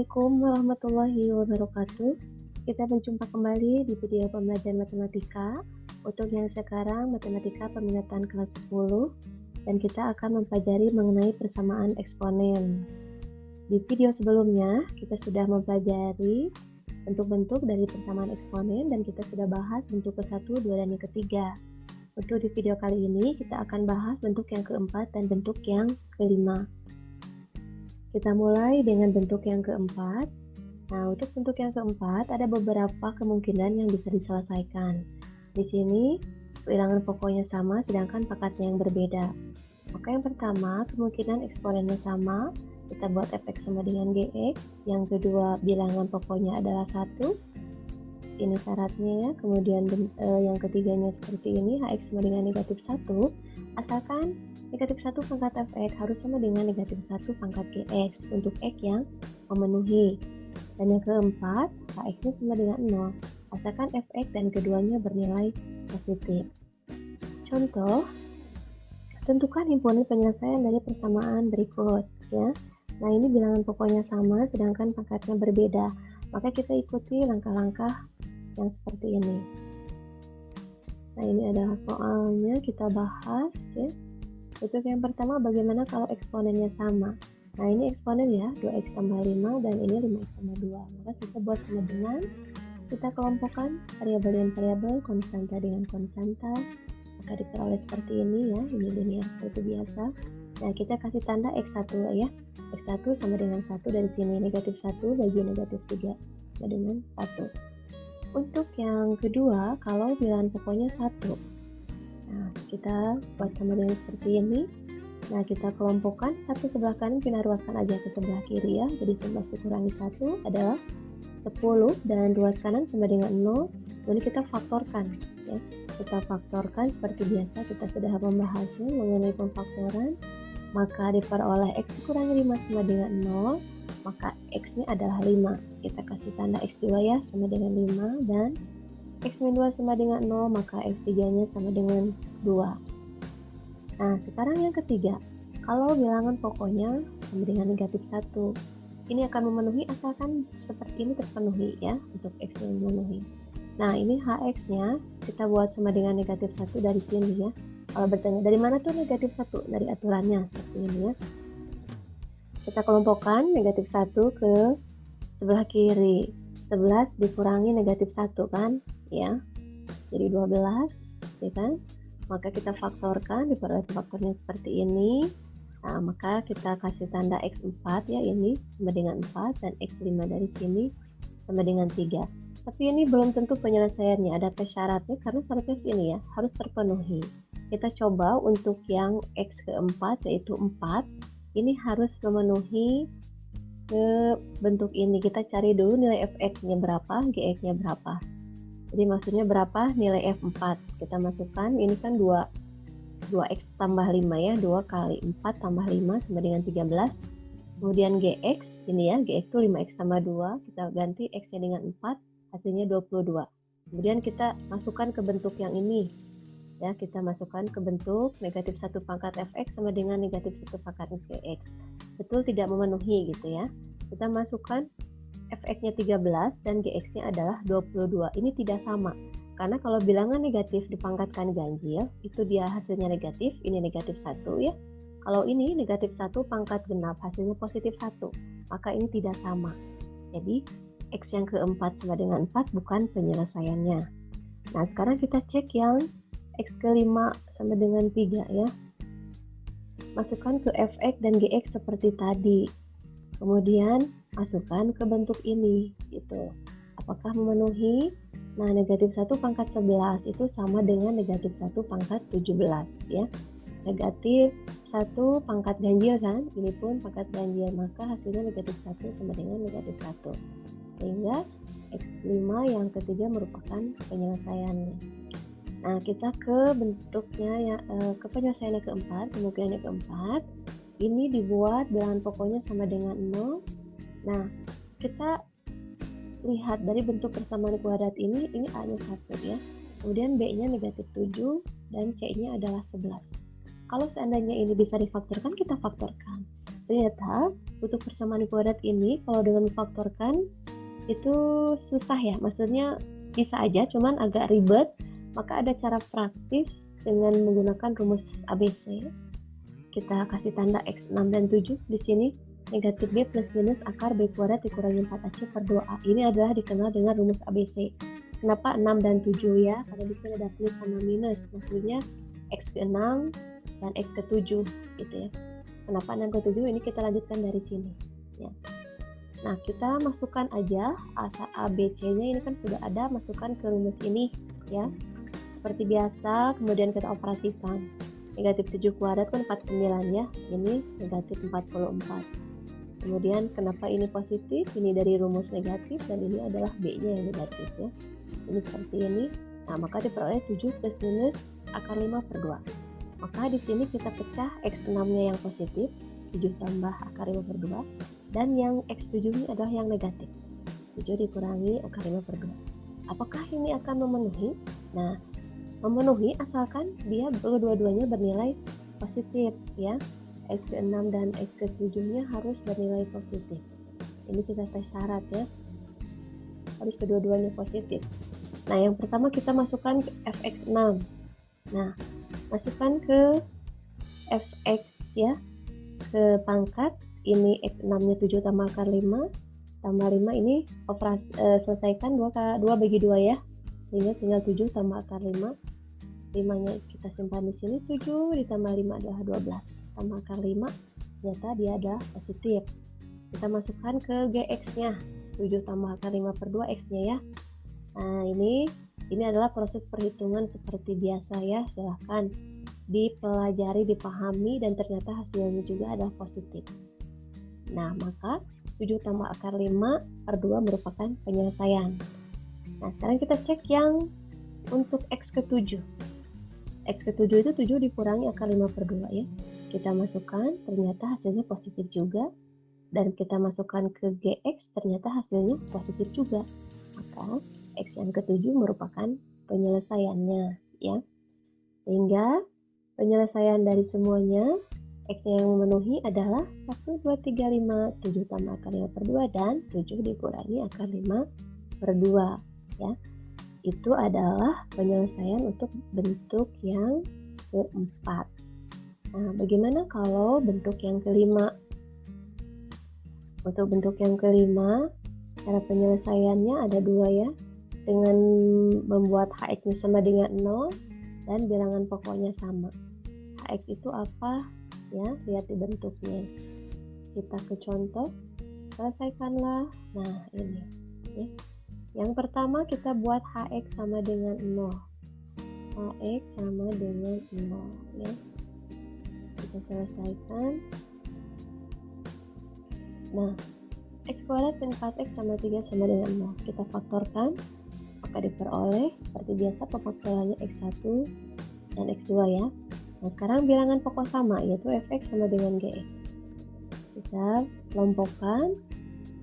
Assalamualaikum warahmatullahi wabarakatuh. Kita berjumpa kembali di video pembelajaran matematika. Untuk yang sekarang matematika peminatan kelas 10 dan kita akan mempelajari mengenai persamaan eksponen. Di video sebelumnya kita sudah mempelajari bentuk-bentuk dari persamaan eksponen dan kita sudah bahas bentuk ke-1, 2, dan yang ketiga. Untuk di video kali ini kita akan bahas bentuk yang keempat dan bentuk yang kelima. Kita mulai dengan bentuk yang keempat. Nah, untuk bentuk yang keempat ada beberapa kemungkinan yang bisa diselesaikan. Di sini bilangan pokoknya sama sedangkan pangkatnya yang berbeda. Maka yang pertama, kemungkinan eksponennya sama, kita buat fx sama dengan gx. Yang kedua, bilangan pokoknya adalah 1. Ini syaratnya ya. Kemudian yang ketiganya seperti ini, hx sama dengan negatif 1. Asalkan negatif 1 pangkat fx harus sama dengan negatif 1 pangkat gx untuk x yang memenuhi. Dan yang keempat, hx-nya sama dengan 0, asalkan fx dan keduanya bernilai positif. Contoh, tentukan himpunan penyelesaian dari persamaan berikut. Ya. Nah, ini bilangan pokoknya sama, sedangkan pangkatnya berbeda. Maka kita ikuti langkah-langkah yang seperti ini. Nah, ini adalah soalnya, kita bahas ya. Untuk yang pertama, bagaimana kalau eksponennya sama? Nah, ini eksponen ya, 2x tambah 5 dan ini 5x tambah 2. Maka kita buat sama dengan, kita kelompokkan variabel dan variabel, konstanta dengan konstanta. Maka diperoleh seperti ini ya, ini linear seperti biasa. Nah, kita kasih tanda x1 ya. x1 sama dengan 1 dari sini, negatif 1 bagi negatif 3 sama dengan 1. Untuk yang kedua, kalau bilangan pokoknya 1. Nah, kita buat sama dengan seperti ini. Nah, kita kelompokkan satu sebelah kanan, kita ruaskan aja ke sebelah kiri ya. Jadi 11 dikurangi 1 adalah 10 dan ruas kanan sama dengan 0. Kemudian kita faktorkan ya. Kita faktorkan seperti biasa, kita sudah membahasnya mengenai pemfaktoran. Maka diperoleh x dikurangi 5 sama dengan 0, maka x-nya adalah 5. Kita kasih tanda x2 ya, sama dengan 5, dan x-2 sama dengan 0, maka x3-nya sama dengan 2. Nah, sekarang yang ketiga, kalau bilangan pokoknya sama dengan negatif 1, ini akan memenuhi asalkan seperti ini terpenuhi ya, untuk x yang memenuhi. Nah, ini hx-nya kita buat sama dengan negatif 1 dari sini ya. Kalau bertanya, dari mana tuh negatif 1? Dari aturannya, seperti ini ya. Kita kelompokkan negatif 1 ke sebelah kiri. 11 dikurangi negatif 1 kan, ya. Jadi 12, ya kan? Maka kita faktorkan, diperoleh faktornya seperti ini. Nah, maka kita kasih tanda x4 ya, ini sama dengan 4, dan x5 dari sini sama dengan 3. Tapi ini belum tentu penyelesaiannya, ada syaratnya, karena syaratnya ini ya, harus terpenuhi. Kita coba untuk yang x keempat, yaitu 4, ini harus memenuhi ke bentuk ini. Kita cari dulu nilai fx-nya berapa, gx-nya berapa. Jadi maksudnya berapa nilai f4. Kita masukkan, ini kan 2x tambah 5 ya, 2 kali 4 tambah 5 sama dengan 13. Kemudian gx, ini ya, gx itu 5x tambah 2, kita ganti x-nya dengan 4, hasilnya 22. Kemudian kita masukkan ke bentuk yang ini. Ya, kita masukkan ke bentuk negatif 1 pangkat fx sama dengan negatif 1 pangkat gx. Betul tidak memenuhi gitu ya. Kita masukkan fx-nya 13 dan gx-nya adalah 22. Ini tidak sama. Karena kalau bilangan negatif dipangkatkan ganjil, itu dia hasilnya negatif, ini negatif 1 ya. Kalau ini negatif 1 pangkat genap, hasilnya positif 1. Maka ini tidak sama. Jadi, x yang keempat sama dengan 4 bukan penyelesaiannya. Nah, sekarang kita cek yang x kelima sama dengan 3 ya. Masukkan ke fx dan gx seperti tadi. Kemudian masukkan ke bentuk ini gitu. Apakah memenuhi? Nah, negatif 1 pangkat 11 itu sama dengan negatif 1 pangkat 17 ya. Negatif 1 pangkat ganjil kan? Ini pun pangkat ganjil, maka hasilnya negatif 1 sama dengan negatif 1. Sehingga x5 yang ketiga merupakan penyelesaiannya. Nah, kita ke bentuknya ya, ke penyelesaiannya keempat, kemungkinannya keempat. Ini dibuat bilangan pokoknya sama dengan 0. Nah, kita lihat dari bentuk persamaan kuadrat ini A-nya 1 ya. Kemudian B-nya negatif 7 dan C-nya adalah 11. Kalau seandainya ini bisa difaktorkan, kita faktorkan. Ternyata Untuk persamaan kuadrat ini kalau dengan memfaktorkan itu susah ya, maksudnya bisa aja cuman agak ribet, maka ada cara praktis dengan menggunakan rumus ABC. Kita kasih tanda X, 6 dan 7 di sini. Negatif B plus minus akar B kuadrat dikurangi 4AC per 2A. Ini adalah dikenal dengan rumus ABC. Kenapa 6 dan 7 ya? Karena di sini ada plus sama minus. Maksudnya X ke 6 dan X ke 7 gitu ya. Kenapa 6 ke 7? Ini kita lanjutkan dari sini ya. Nah, kita masukkan aja ABC-nya ini kan sudah ada, masukkan ke rumus ini ya. Seperti biasa, kemudian kita operasikan. Negatif 7 kuadrat kan 49 ya. Ini negatif 44. Kemudian kenapa ini positif? Ini dari rumus negatif dan ini adalah B-nya yang negatif ya. Ini seperti ini. Nah, maka diperoleh 7 plus minus akar 5 per 2. Maka di sini kita pecah X6-nya yang positif, 7 tambah akar 5 per 2. Dan yang X7-nya adalah yang negatif, 7 dikurangi akar 5 per 2. Apakah ini akan memenuhi? Nah, memenuhi asalkan dia kedua-duanya bernilai positif ya. X ke 6 dan X ke 7-nya harus bernilai positif. Ini kita tes syarat ya. Harus kedua-duanya positif. Nah, yang pertama kita masukkan ke Fx6. Nah, masukkan ke Fx ya. Ke pangkat, ini X6-nya 7 tambah akar 5. Tambah 5 ini selesaikan 2 bagi 2 ya. Sehingga tinggal 7 tambah akar 5. 5-nya kita simpan di sini, 7 ditambah 5 adalah 12. Tambah akar 5, ternyata dia adalah positif. Kita masukkan ke GX-nya, 7 tambah akar 5 per 2 X-nya ya. Nah, ini adalah proses perhitungan seperti biasa ya, silahkan dipelajari, dipahami, dan ternyata hasilnya juga adalah positif. Nah, maka 7 tambah akar 5 per 2 merupakan penyelesaian. Nah, sekarang kita cek yang untuk X ke 7. X ke 7 itu 7 dikurangi akar 5 per 2 ya. Kita masukkan, ternyata hasilnya positif juga. Dan kita masukkan ke GX, ternyata hasilnya positif juga. Maka X yang ke-7 merupakan penyelesaiannya ya. Sehingga penyelesaian dari semuanya, X yang memenuhi adalah 1, 2, 3, 5, 7 tambah akar 5 per 2 dan 7 dikurangi akar 5 per 2 ya. Itu adalah penyelesaian untuk bentuk yang keempat. Nah, bagaimana kalau bentuk yang kelima? Untuk bentuk yang kelima, cara penyelesaiannya ada 2 ya. Dengan membuat Hx sama dengan 0 dan bilangan pokoknya sama. Hx itu apa? Ya, lihat di bentuknya. Kita ke contoh, selesaikanlah. Nah, ini ya. Yang pertama kita buat Hx sama dengan 0. Hx sama dengan 0 ya. Kita selesaikan. Nah, X kuadrat dan 4X sama 3 sama dengan 0. Kita faktorkan, maka diperoleh seperti biasa pemfaktorannya X1 dan X2 ya. Nah, sekarang bilangan pokok sama, yaitu Fx sama dengan Gx. Kita kelompokkan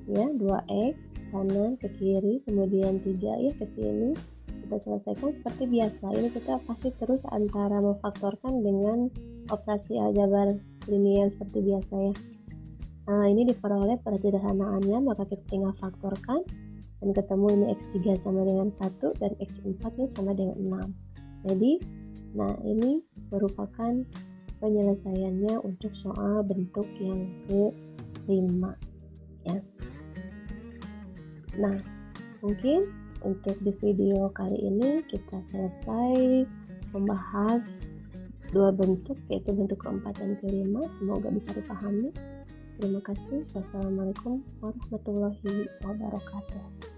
ya, 2X kanan ke kiri, kemudian 3 ya ke sini. Kita selesaikan seperti biasa. Ini kita pasti terus antara memfaktorkan dengan operasi aljabar linear seperti biasa ya. Nah, ini diperoleh persederhanaannya, maka kita tinggal faktorkan dan ketemu ini X3 sama dengan 1 dan X4 ini sama dengan 6. Jadi, nah ini merupakan penyelesaiannya untuk soal bentuk yang ke-5 ya. Nah, mungkin untuk di video kali ini kita selesai membahas 2 bentuk, yaitu bentuk keempat dan kelima. Semoga bisa dipahami. Terima kasih. Wassalamualaikum warahmatullahi wabarakatuh.